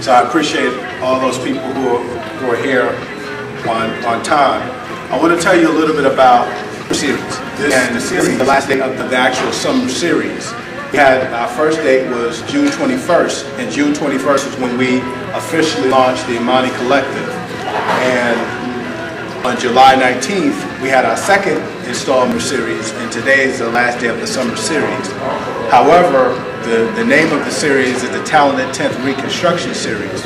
So I appreciate all those people who are here on time. I want to tell you a little bit about the series. The series, the last day of the actual summer series. We had our first date was June 21st, and June 21st is when we officially launched the IMANI Collective. And on July 19th, we had our second installment series, and today is the last day of the summer series. However, the name of the series is the Talented 10th Reconstruction Series.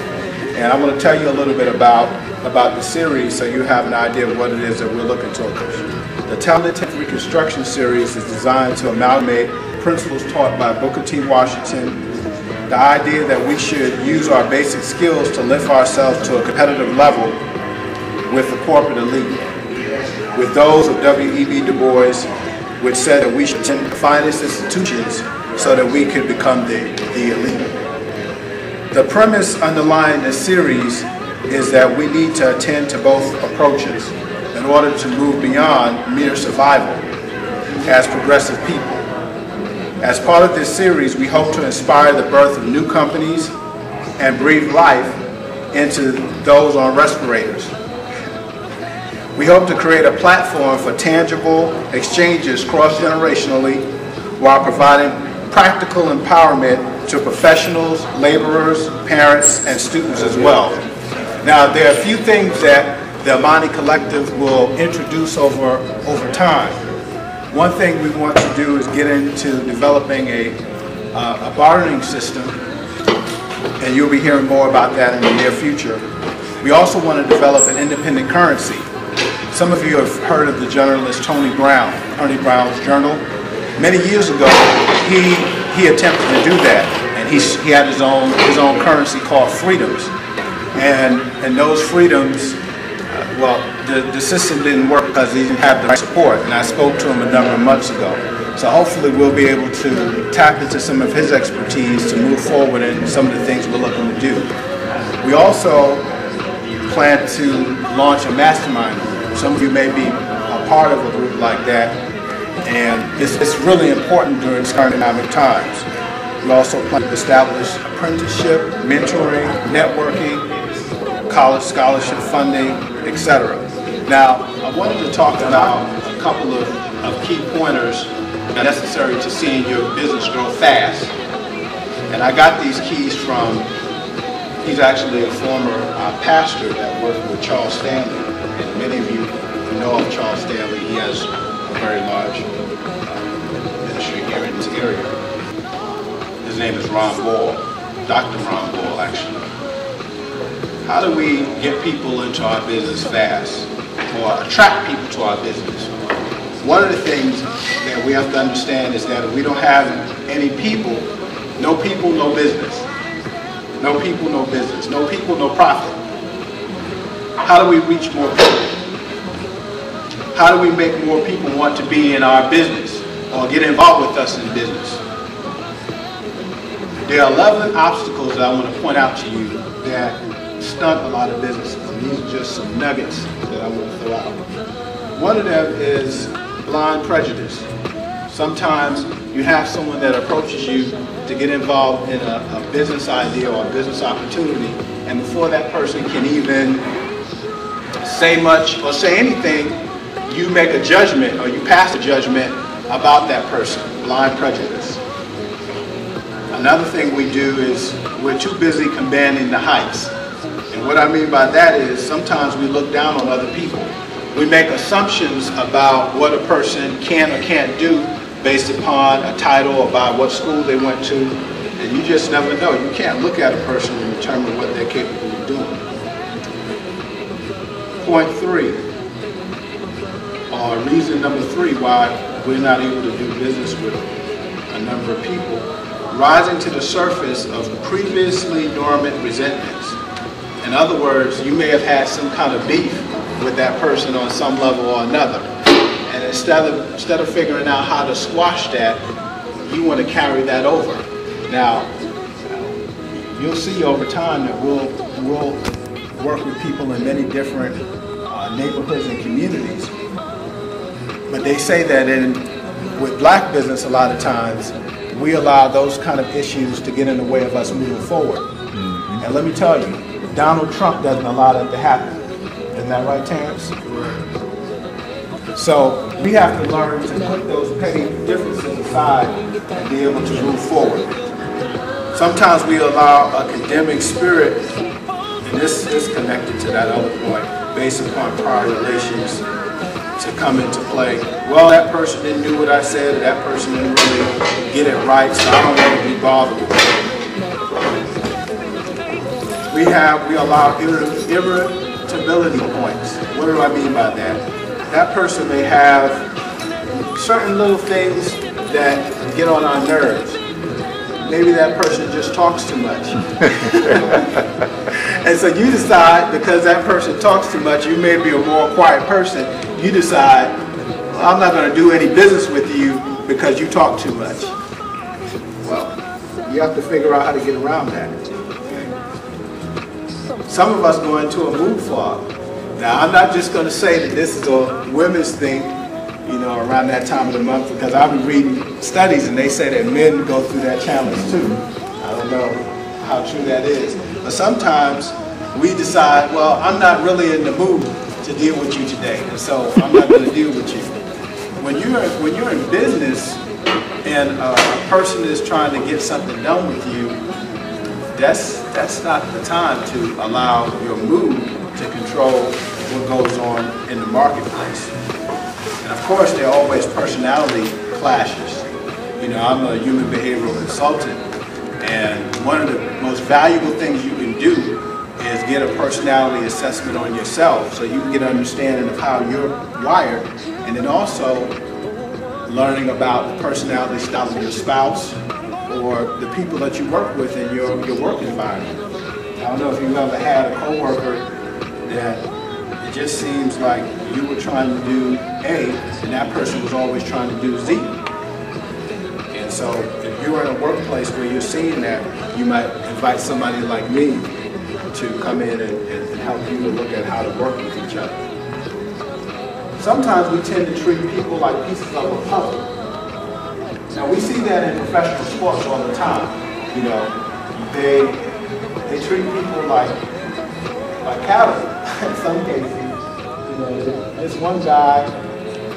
And I want to tell you a little bit about the series so you have an idea of what it is that we're looking to accomplish. The Talented 10th Reconstruction Series is designed to amalgamate principles taught by Booker T. Washington, the idea that we should use our basic skills to lift ourselves to a competitive level with the corporate elite, with those of W.E.B. Du Bois, which said that we should attend the finest institutions so that we could become the elite. The premise underlying this series is that we need to attend to both approaches in order to move beyond mere survival as progressive people. As part of this series, we hope to inspire the birth of new companies and breathe life into those on respirators. We hope to create a platform for tangible exchanges cross-generationally while providing practical empowerment to professionals, laborers, parents, and students as well. Now, there are a few things that the IMANI Collective will introduce over time. One thing we want to do is get into developing a bartering system, and you'll be hearing more about that in the near future. We also want to develop an independent currency. Some of you have heard of the journalist Tony Brown, Tony Brown's Journal. Many years ago, he attempted to do that, and he had his own currency called freedoms, and those freedoms. Well, the system didn't work because he didn't have the right support, and I spoke to him a number of months ago. So hopefully we'll be able to tap into some of his expertise to move forward in some of the things we're looking to do. We also plan to launch a mastermind group. Some of you may be a part of a group like that, and it's really important during current economic times. We also plan to establish apprenticeship, mentoring, networking, college scholarship funding, etc. Now, I wanted to talk about a couple of key pointers necessary to seeing your business grow fast. And I got these keys from, he's actually a former pastor that worked with Charles Stanley. And many of you know of Charles Stanley. He has a very large ministry here in this area. His name is Ron Ball, Dr. Ron Ball, actually. How do we get people into our business fast, or attract people to our business? One of the things that we have to understand is that if we don't have any people, no business. No people, no business. No people, no profit. How do we reach more people? How do we make more people want to be in our business or get involved with us in business? There are 11 obstacles that I want to point out to you that stunt a lot of businesses, and these are just some nuggets that I want to throw out. One of them is blind prejudice. Sometimes you have someone that approaches you to get involved in a business idea or a business opportunity, and before that person can even say much or say anything, you make a judgment or you pass a judgment about that person. Blind prejudice. Another thing we do is we're too busy commanding the heights. And what I mean by that is sometimes we look down on other people. We make assumptions about what a person can or can't do based upon a title, about what school they went to, and you just never know. You can't look at a person and determine what they're capable of doing. Point 3, or reason number 3 why we're not able to do business with a number of people, rising to the surface of previously dormant resentments. In other words, you may have had some kind of beef with that person on some level or another. And instead of figuring out how to squash that, you want to carry that over. Now, you'll see over time that we'll work with people in many different neighborhoods and communities. But they say that with black business, a lot of times, we allow those kind of issues to get in the way of us moving forward. And let me tell you, Donald Trump doesn't allow that to happen. Isn't that right, Terrence? So we have to learn to put those petty differences aside and be able to move forward. Sometimes we allow a condemning spirit, and this is connected to that other point, based upon prior relations, to come into play. Well, that person didn't do what I said, or that person didn't really get it right, so I don't want to be bothered with it. We allow irritability points. What do I mean by that? That person may have certain little things that get on our nerves. Maybe that person just talks too much. And so you decide, because that person talks too much, you may be a more quiet person, you decide, well, I'm not going to do any business with you because you talk too much. Well, you have to figure out how to get around that. Some of us go into a mood fog. Now, I'm not just going to say that this is a women's thing, you know, around that time of the month, because I've been reading studies and they say that men go through that challenge too. I don't know how true that is. But sometimes we decide, well, I'm not really in the mood to deal with you today, and so I'm not going to deal with you. When you're in business and a person is trying to get something done with you, that's not the time to allow your mood to control what goes on in the marketplace. And of course, there are always personality clashes. You know, I'm a human behavioral consultant, and one of the most valuable things you can do is get a personality assessment on yourself so you can get an understanding of how you're wired, and then also learning about the personality style of your spouse or the people that you work with in your work environment. I don't know if you've ever had a coworker that it just seems like you were trying to do A and that person was always trying to do Z. And so if you're in a workplace where you're seeing that, you might invite somebody like me to come in and help you to look at how to work with each other. Sometimes we tend to treat people like pieces of a puzzle. Now we see that in professional sports all the time. You know, they treat people like cattle in some cases. You know, this one guy,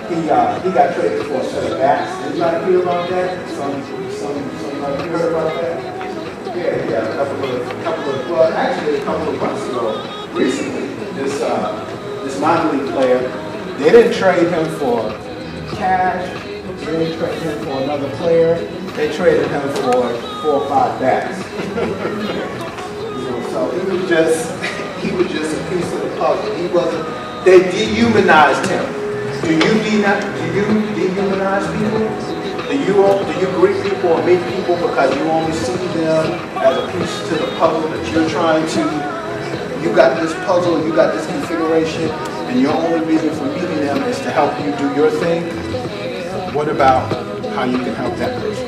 he got traded for a set of bats. Anybody hear about that? Somebody heard about that? Yeah, a couple of well, actually a couple of months ago, recently, this minor league player, they didn't trade him for cash, they didn't trade him for another player, they traded him for 4 or 5 bats. So he was just a piece of the puzzle. He wasn't. They dehumanized him. Do you dehumanize people? Do you greet people or meet people because you only see them as a piece to the puzzle that you're trying to? You got this puzzle, you got this configuration, and your only reason for meeting them is to help you do your thing? What about how you can help that person?